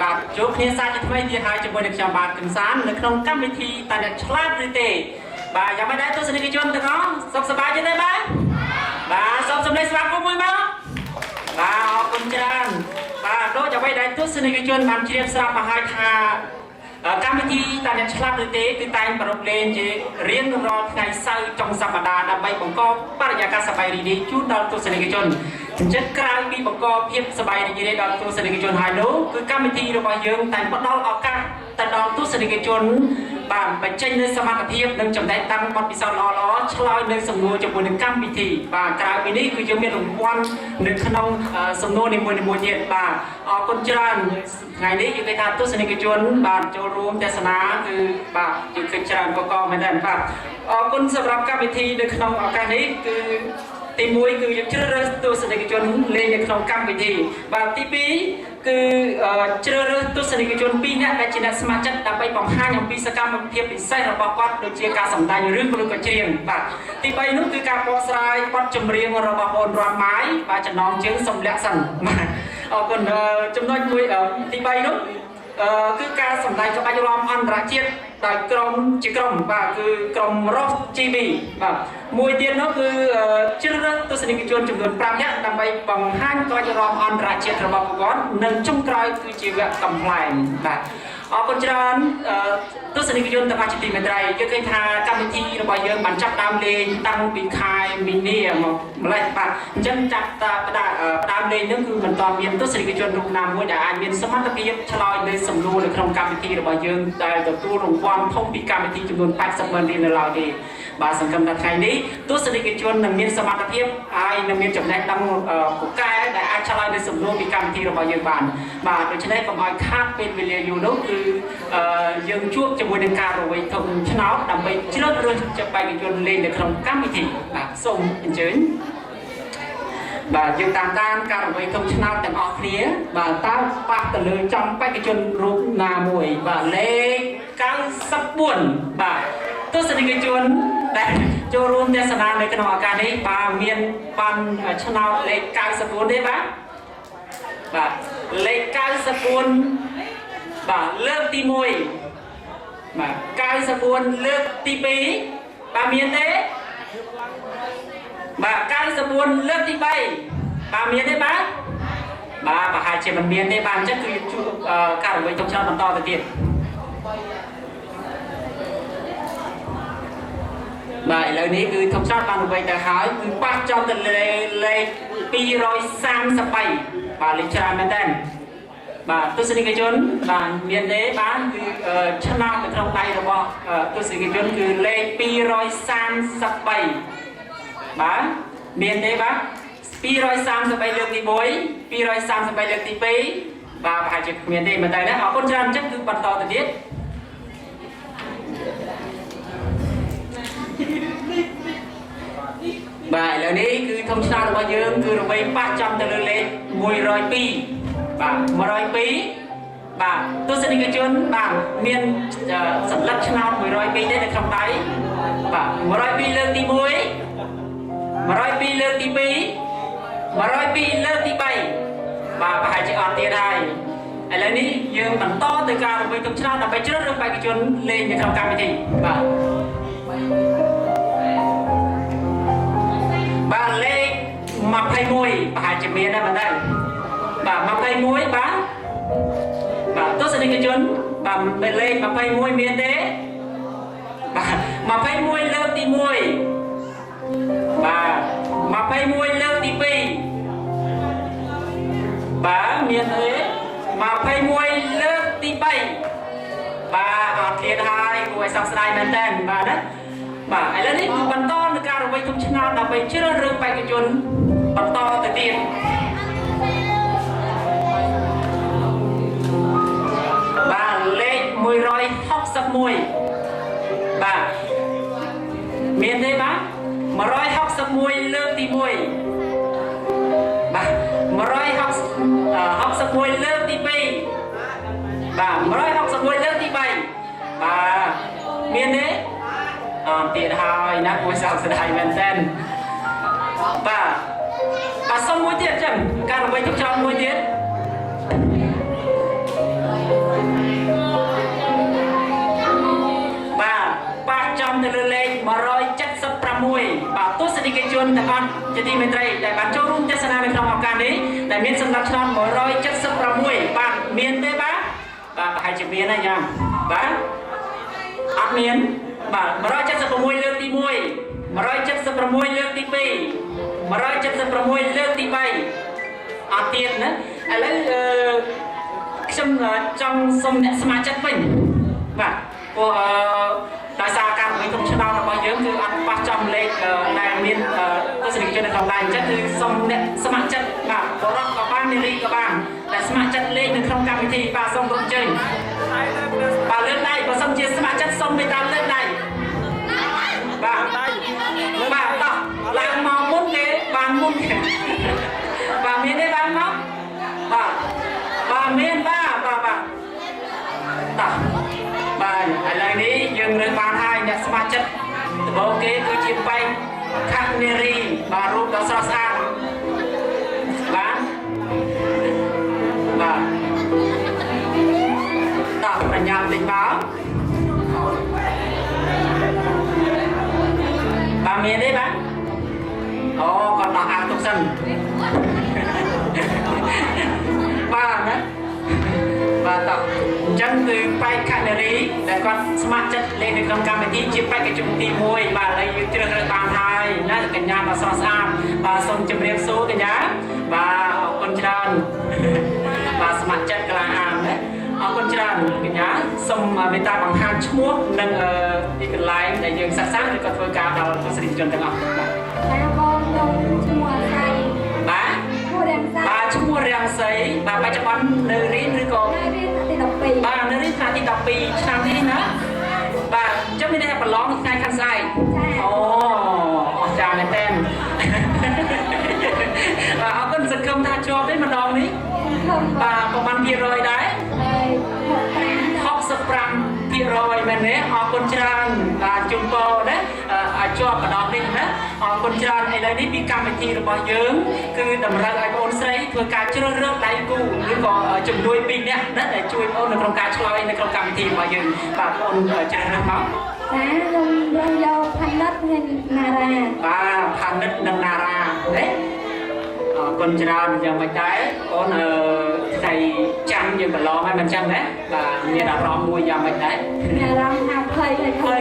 បាទជួបគ្នាសាជាថ្មីទៀតហើយជាមួយនឹងខ្ញុំបាទគឹមសាននៅក្នុងកម្មវិធីតាអ្នកឆ្លាតឬទេបាទយ៉ាងម៉េចដែរទស្សនិកជនទាំងអស់សុខសប្បាយទេបាទសូមសម្លេងស្វាគមន៍មួយមកបាទអរគុណច្រើនបាទដូចអ្វីដែលទស្សនិកជនបានជ្រាបស្រាប់មកហើយថាកម្មវិធីតាអ្នកឆ្លាតឬទេគឺតែងប្រពៃលេងជារៀងរាល់ថ្ងៃសៅរ៍ចុងសប្តាហ៍ដើម្បីបង្កបរិយាកាសសប្បាយរីករាយជូនដល់ទស្សនិកជនអញ្ចឹងក្រៅពីបង្កភាពសប្បាយរីករាយដល់ទស្សនិកជនហើយនោះគឺកម្មវិធីរបស់យើងតែងផ្ដល់ឱកាសទៅដល់ទស្សនិកជនបានបញ្ចេញនូវសមត្ថភាពនិងចំណេះដឹងបទពិសោធន៍ល្អៗឆ្លើយនៅសំណួរជាមួយនឹងកម្មវិធីបាទក្រៅពីនេះគឺយើងមានរង្វាន់នៅក្នុងសំណួរនីមួយៗទៀតបាទអរគុណច្រើនថ្ងៃនេះយើងគេថាទស្សនិកជនបាទចូលរួមទស្សនាគឺបាទយើងឃើញច្រើនកមែនទេបាទអរគុណសម្រាប់កម្មវិធីនៅក្នុងឱកាសនេះគឺទី1គឺយើងជ្រើសរើសទស្សនិកជនលេងនៅក្នុងកម្មវិធីបាទទី2គឺជ្រើសរើសទស្សនិកជន2នាក់ដែលជាអ្នកស្ម័គ្រចិត្តដើម្បីបង្ហាញអំពីសកម្មភាពពិសេសរបស់គាត់ដូចជាការសម្ដែងរឿងឬក៏ច្រៀងបាទទី3នោះគឺការបកស្រាយបទចម្រៀងរបស់អូនរ៉ាន់ម៉ាយបាទចំណងជើងសំលាក់សិនបាទអរគុណចំណុចមួយទី3នោះគឺការសម្ដែងក្បាច់រាំអន្តរជាតិដោយក្រុមជាក្រុមបាទគឺក្រុម Rock GB បាទមួយទៀតនោះគឺជ្រើសរើសទស្សនិកជនចំនួន5នាក់ដើម្បីបង្ហាញក្បាច់រាំអន្តរជាតិរបស់ពួកគាត់និងចុងក្រោយគឺជាវគ្គកំ pl ែងបាទអរគុណច្រើនទស្សនិកជនទាំងអស់ជាទីមេត្រីយើងឃើញថាកម្មវិធីរបស់យើងបានចាប់ដើមលេងតាំងពីខែមីនាមកម្លេះបាទអញ្ចឹងចាប់ដើមលេងនឹងគឺមិនតមានទស្សនិកជនរូបណាមួយដែលអាចមានសមត្ថភាពឆ្លើយនៅសំណួរនៅក្នុងកម្មវិធីរបស់យើងដែលទទួលរង្វាន់ធំពីកម្មវិធីចំនួន80ម៉ឺនរៀលនៅឡើយទេបាទសង្ឃឹមថាថ្ងៃនេះទស្សនិកជននឹងមានសមត្ថភាពហើយនឹងមានចំណេះដឹងពូកែដែលអាចឆ្លើយនៅសំណួរពីកម្មវិធីរបស់យើងបានបាទដូច្នេះកុំឲ្យខាតពេលវេលាយូរនោះគឺយើងជួបជាមួយនឹងការរវៃធំឆ្នោតដើម្បីជ្រើសរើសបេក្ខជនលេងនៅក្នុងកម្មវិធីបាទសូមអញ្ជើញបាទយើងតាមដានការរវៃធំឆ្នោតទាំងអស់គ្នាបាទតើប៉ះទៅលើចំបេក្ខជនរូបណាមួយបាទលេខ94បាទទស្សនិកជនដែលចូលរួមទស្សនានៅក្នុងឱកាសនេះបាទមានបានឆ្នោតលេខ94ទេបាទលេខ94បាទលើកទី1បាទ94លើកទី2បាទមានទេបាទ94លើកទី3បាទមានទេបាទប្រហែលជាមិនមានទេបាទអញ្ចឹងគឺជួបការរំលឹកទុកច្រើនបន្តទៅទៀតបាទឥឡូវនេះគឺធំឆ្នោតបានអ្វីទៅហើយគឺប៉ះចំទៅលេខ233បាទលេខច្រើនមែនតើបាទទស្សនិកជនបាទមានទេបាទគឺឆ្នោតនៅក្នុងដៃរបស់ទស្សនិកជនគឺលេខ233បាទមានទេបាទ233លើកទី1 233លើកទី2បាទប្រហែលជាគ្មានទេមែនតើណាអរគុណច្រើនអញ្ចឹងគឺបន្តទៅទៀតបាទឥឡូវនេះគឺធំឆ្នោតរបស់យើងគឺរវៃប៉ះចំទៅលើលេខ102បាទ102បាទទស្សនិកជនបាទមានសន្លឹកឆ្នោត102ទេនៅក្នុងដៃបាទ102លើកទី1 102លើកទី2 102លើកទី3បាទប្រហែលជាអត់ទៀតហើយឥឡូវនេះយើងបន្តទៅការរវៃទុកឆ្នោតដើម្បីជ្រើសរើសបេក្ខជនលេងនៅក្នុងកម្មវិធីបាទលេខ21ប្រហែលជាមានដែរបាទ21បាទទស្សនិកជនបាទលេខ21មានទេបាទ21លើកទី1បាទ21លើកទី2បាទមានទេ21លើកទី3បាទអត់ទៀតហើយគួរឲ្យសោកស្ដាយមែនតើបាទណាបាទឥឡូវនេះគឺបន្តនឹងការរវៃទុកឆ្នោតដើម្បីជ្រើសរើសបេក្ខជនបន្តទៅទៀតបាទលេខ161បាទមានទេបាទ161លើកទី1បាទ161លើកទី2បាទ161លើកទី3បាទមានទេអត់ទៀតហើយណាគួរសោកស្ដាយមែនទែនបាទសុំមួយទៀតអញ្ចឹងការរំលឹកទុកឆ្នោតមួយទៀត ទាំងអស់ជាទីមេត្រីដែលបានចូលរួមទស្សនានៅក្នុងឱកាសនេះដែលមានសម្រាប់ឆ្នាំ176បាទមានទេបាទបាទប្រហែលជាមានណាយ៉ាងបាទអត់មានបាទ176លើកទី1 176លើកទី2 176លើកទី3អត់ទៀតណាឥឡូវខ្ញុំចង់សុំអ្នកសមាជិកវិញបាទព្រោះដោយសារការប្រជុំឆ្នោតរបស់យើងគឺអត់ប៉ះចំលេខដែលមានទស្សនិកជននៅក្នុងឡានអញ្ចឹងគឺសុំអ្នកសមាជិកបាទបរិបទក៏បាននារីក៏បានដែលសមាជិកលេខនៅក្នុងកម្មវិធីបាទសូមរំជើញបាទលើកដៃបើសិនជាសមាជិកសូមមេត្តាលើកដៃបាទបាទតោះឡើងមកមុនគេបានមុនគេបាទមានទេបានមកបាទបាទមានបាទតោះបាទបាទឥឡូវនេះយើងរើសបានហើយអ្នកសមាជិកដំបូងគេគឺជាបែកខនារីបាទរូបដ៏ស្រស់ស្អាតបាទបាទតោះប្រញាប់តិចមកបាទមានទេបាទអូគាត់ដោះអាវទុកសិនបាទណាបាទតោះអញ្ចឹងគឺបែកខនារីដែលគាត់ស្ម័គ្រចិត្តលេងនៅក្នុងកម្មវិធីជាបេក្ខជនទី1បាទឥឡូវយើងជ្រើសរើសបានហើយណាកញ្ញាដ៏ស្រស់ស្អាតបាទសូមជម្រាបសួរកញ្ញាបាទអរគុណច្រើនបាទស្ម័គ្រចិត្តក្លាហានណាអរគុណច្រើនកញ្ញាសូមមេត្តាបង្ហាញឈ្មោះនិងទីកន្លែងដែលយើងសិក្សាឬក៏ធ្វើការដល់ទស្សនិកជនទាំងអស់បាទបងខ្ញុំឈ្មោះអស័យបាទបាទឈ្មោះរាំងសីបាទបច្ចុប្បន្ននៅរៀនឬក៏នៅរៀនទី12បាទនៅរៀនថ្នាក់ទី12ឆ្នាំនេះណាបាទអញ្ចឹងមានតែប្រឡងថ្ងៃខាងស្អែកអូអស្ចារ្យមែនទែនបាទអរគុណសង្ឃឹមថាជាប់ទេម្ដងនេះបាទប្រហែល%ដែរ65%មែនទេអរគុណច្រើនបាទជូនពរណាឲ្យជាប់ម្ដងនេះណាអរគុណច្រើនឥឡូវនេះពីកម្មវិធីរបស់យើងគឺតម្រូវឲ្យបងស្រីធ្វើការជ្រើសរើសដៃគូឬក៏ជំនួយ2នាក់ណាដែលជួយបងនៅក្នុងការឆ្លើយនៅក្នុងកម្មវិធីរបស់យើងបាទបងជ្រើសរើសមកចាខ្ញុំរើសយកផានិតនិងណារ៉ាបាទផានិតនិងណារ៉ាណាអរគុណច្រើនយ៉ាងម៉េចដែរបងថ្ងៃចាំយើងប្រឡងហើយមិនចឹងណាបាទមានអារម្មណ៍មួយយ៉ាងម៉េចដែរមានអារម្មណ៍ថាភ័យហើយភ័យ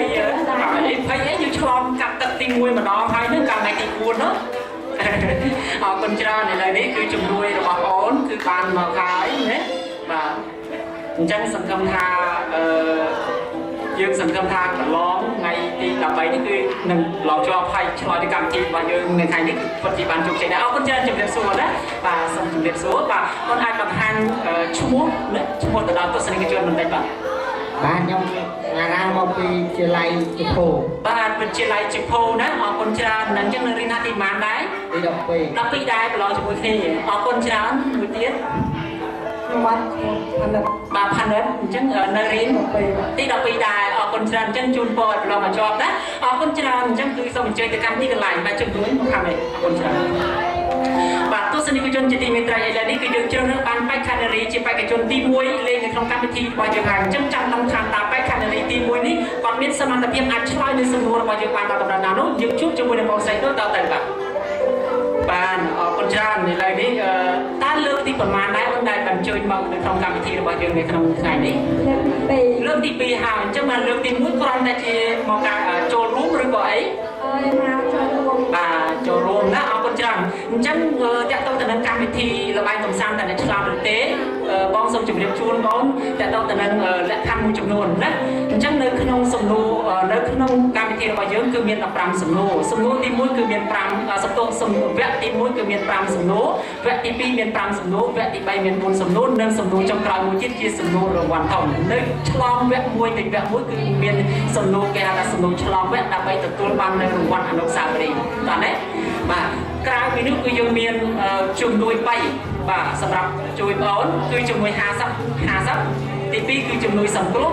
ភ័យអីយើងឆ្លងកាត់ទឹកទី1ម្ដងហើយនឹងកម្មវិធីទី4នោះអរគុណច្រើនឥឡូវនេះគឺជំនួយរបស់អូនគឺបានមកហើយណាបាទអញ្ចឹងសង្ឃឹមថាយើងសង្ឃឹមថាកន្លងថ្ងៃទី13នេះគឺនឹងឡងជាប់ហើយឆ្លើយទៅកម្មវិធីរបស់យើងនៅថ្ងៃនេះពិតជាបានជោគជ័យដែរអរគុណច្រើនជំរាបសួរណាបាទសូមជំរាបសួរបាទបងអាចបង្ហាញឈ្មោះទៅដល់ទស្សនិកជនបន្តិចបាទបាទខ្ញុំអារ៉ាមកពីវិទ្យាល័យជប៉ុនបាទវិទ្យាល័យជប៉ុនណាអរគុណច្រើនអញ្ចឹងនៅរៀនទីប៉ុន្មានដែរទី12ដែរប្រឡងជាមួយគ្នាអរគុណច្រើនមួយទៀតបាទផានិតបាទផានិតអញ្ចឹងនៅរៀនទី12ដែរអរគុណច្រើនអញ្ចឹងជូនពរឲ្យប្រឡងមកជាប់ណាអរគុណច្រើនអញ្ចឹងគឺសូមអញ្ជើញទៅកម្មវិធីកន្លែងបាទជំនួយមកខាងនេះអរគុណច្រើនបាទទស្សនិកជនជាទីមេត្រីឥឡូវនេះគឺយើងជ្រើសរើសបានបេក្ខនារីជាបេក្ខជនទី1លេងនៅក្នុងកម្មវិធីរបស់យើងហើយអញ្ចឹងចាំតាមថាតើបេក្ខនារីទី1នេះគាត់មានសមត្ថភាពអាចឆ្លើយនៅសំណួររបស់យើងបានដល់កម្រិតណានោះយើងជួបជាមួយនឹងបងស្រីនោះតទៅបាទបានអរគុណច្រើនឥឡូវនេះតើលើកទីប្រមាណដែរអូនដែលបានជួយមកនៅក្នុងកម្មវិធីរបស់យើងនៅក្នុងថ្ងៃនេះលើកទី2ហើយអញ្ចឹងបានលើកទី1គ្រាន់តែជាមកការចូលរួមឬក៏អីមកចូលរួមបាទចូលរួមណាអរគុណច្រើនអញ្ចឹងតាក់ទងទៅនឹងកម្មវិធីល្បែងកំសាន្តតែអ្នកឆ្លាតឬទេបងសូមជម្រាបជូនបងតាក់ទងទៅនឹងលក្ខខណ្ឌមួយចំនួនណាអញ្ចឹងនៅក្នុងសំណួរនៅក្នុងកម្មវិធីរបស់យើងគឺមាន15សំណួរសំណួរទី1គឺមាន5សំណួរវគ្គទី1គឺមាន5សំណួរវគ្គទី2មាន5សំណួរវគ្គទី3មាន4សំណួរនិងសំណួរចុងក្រោយមួយទៀតជាសំណួររង្វាន់ធំនៅឆ្លងវគ្គ1ទៅវគ្គ1គឺមានសំណួរគេហៅថាសំណួរឆ្លងវគ្គដើម្បីទទួលបាននៅរង្វាន់អនុស្សាវរីយ៍តោះណាបាទក្រៅពីនោះគឺយើងមានជំនួយ3បាទសម្រាប់ជួយបងគឺជំនួយ50ទី2គឺជំនួយសង្គ្រោះ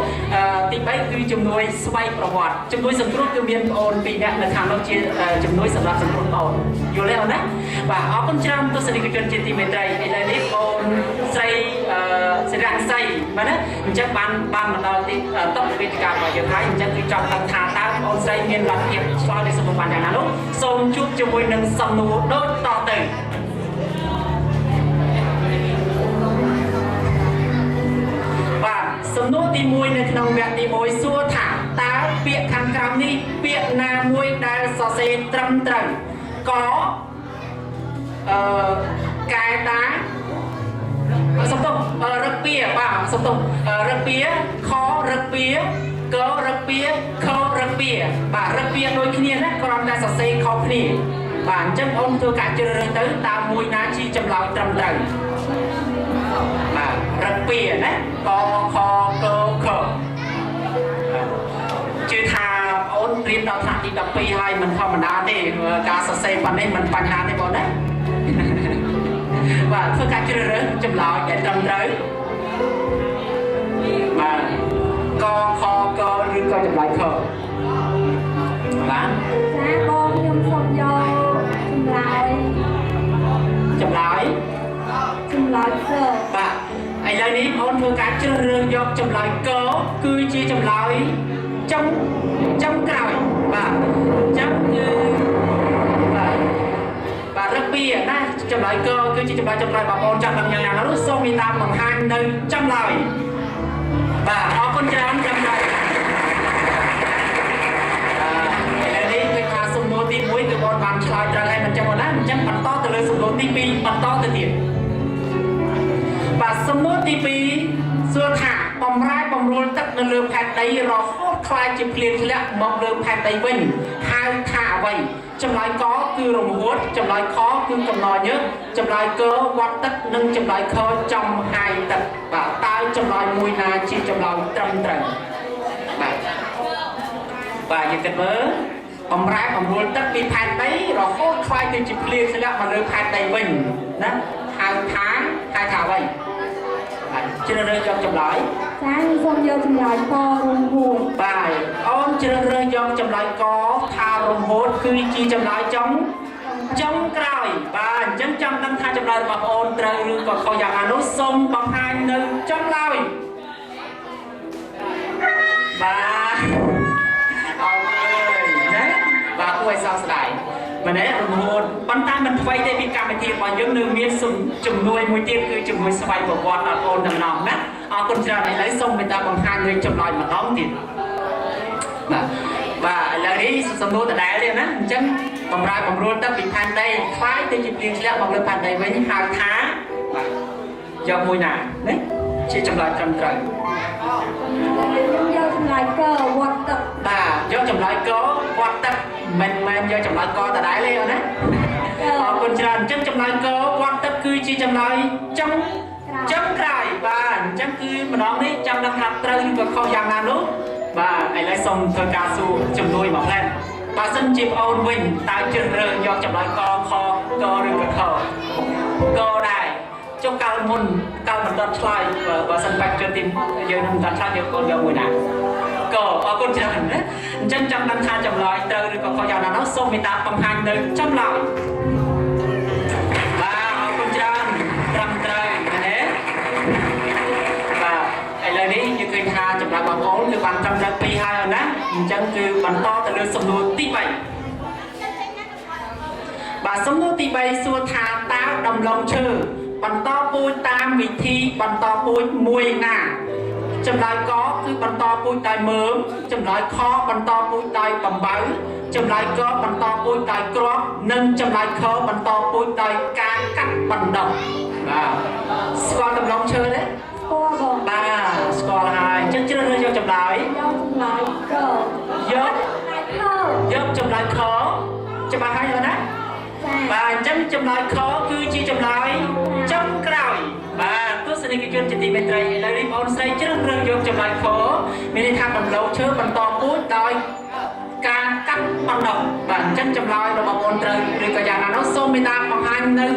ទី3គឺជំនួយស្វ័យប្រវត្តិជំនួយសង្គ្រោះគឺមានបងអូន2នាក់នៅខាងនោះជាជំនួយសម្រាប់សង្គ្រោះបងយល់ទេអូនណាបាទអរគុណច្រើនទស្សនិកជនជាទីមេត្រីឥឡូវនេះបងស្រី สิรังไซมานะจะบ้านมาตอนที่ต้องวิธีการของยังไงจะคือจับตังทาตาออนไซเงินรัฐเก็บช่วยในสมบัติอย่างนั้นลูกส่งชุบจมูกหนึ่งสำนูโดยต่อตึงว่าสำนูตีมวยในขนมแบบตีมวยซัวถาตาเปียกขังกรำนี่เปียกนามวยได้สอเซตรำตรังก็กายตาสมตงรักเปียป่าสมตงรักเปียคอรักเปียก็รักเปียเขารักเปียป่ารักเปียโดยขี้เนียนะก็รำได้สอเซเขาขี้เนียป่านจังองตัวการเจริญtớiตามมวยนาชีจำลองตรำตรังป่ารักเปียนะก็คอก็เขาชื่อทาอ้นเรียนเราทางที่ดับปีให้มันธรรมดาดิการสอเซปันนี้มันปัญหาในบ่อนะvà phương cách chơi rớt chùm lọ để trầm rớt mà co kho co rư co chùm lại khờ bán cha con nhung xong vô chùm lại khờ và anh lời ní ôn phương cách chơi rớt vô chùm lại cơ cứ chia chùm lại trong cào và chắc và rất bia na chấm lại cơ cứ chỉ chấm lại bà con chấm làm nhà nó lúc sau mình làm bằng hai nơi chấm lại và họ con chấm lại đây cái thà sum nô ti muối từ bọn bạn chơi ra lại mình chấm vào đó chấm bắn to từ lời sum nô ti pi bắn to từ tiền và sum nô ti pi xưa thả bầm rai bầm ruột tất nên lừa phạt đấy rồi hốt khai chụp liền lẹ bầm lừa phạt đấy mình hai thả vậy chấm lại có cứ rồng hốt chấm lại khó cứ cầm nòi nhớ chấm lại cơ quạt tất nâng chấm lại khơi trong hai tật và tai chấm lại mùi na chỉ chấm lại trầm trần và những cái mớ bầm rai bầm ruột tất bị phạt đấy rồi hốt khai từ chụp liền lẹ mà lừa phạt đấy mình đó hai thả vậy cho nên cho chấm lại sáng xong vô chùm lại co rung hồn bài ôm cho nên do chấm lại có tha rung hốt cứ chi chấm lại trong cày và chân trong đăng tha chấm lại mà ôn trời còn còn dạng là nốt sông bằng hai nơi trong lại và ông ơi đấy và tôi sao sải mà đấy rung hốt bắn tay mình quay đây bị cam thì vào những nơi miền sùng chùm nuôi mũi tiên cứ chùm nuôi xoay của con là ôn đầm nòng đấy con trai này lấy sông người ta bằng hai người chụp lại mà đóng thì và lời đi sông đô tại đại liền á chân bằng ra bằng luôn ta bị than đây phái tới chụp tiền sẽ bằng lên than đây với những hai tháng do mùi nào đấy chỉ chụp lại trong trời vô chùm lại cơ quạt tập do chụp lại có quạt tập mình do chụp lại co tại đại liền á con trai chân chụp lại có quạt tập cứ chỉ chụp lại trong cày và chắc cứ mà nói đấy trong năm hạt trơn và không dạng nào nữa và anh lấy xong thơ ca su chùm đuôi mỏng lên và sân chìm ôn mình tại trường rừng do chậm nói co rừng cực khờ co đài trong cao mình đọt slide và sân bạch trên tim giờ nằm đọt slide nhiều con giờ mùi nào co con chân đấy chân trong năm hạt chậm nói trơn rồi còn không dạng nào nó xong mình ta bằng hai nơi trong lại và con chân rầm trời thế và lời đi như cười tha chụp lại bằng ổnคือbằng trăm trăm pi hai rồi đó chânคือbằng to từ lưỡi sông núi tí bảy và sông núi tí bảy xua tha tao đầm lòng chư bằng to bôi tam vị thi bằng to bôi mùi nà chụp lại cóคือbằng to bôi tai mớm chụp lại khó bằng to bôi tai bầm báu chụp lại có bằng to bôi tai crop nâng chụp lại khó bằng to bôi tai cá cắt bằng đồng qua đầm lòng chư đấy ba score hai chân chưa rơi vô chậm lại dớp chậm lại khó chậm lại hai rồi đấy và chân chậm lại khó cứ chỉ chậm lại trong cày và tôi sẽ đi cái chuyện chỉ bên đây lấy đi on say chứ rơi vô chậm lại khó mình tham bằng lâu chớ bằng to cút đôi ca cắt bằng đồng và chân chậm lại rồi bằng on trời rồi cả nhà nó xôm mình ta bằng hai nơi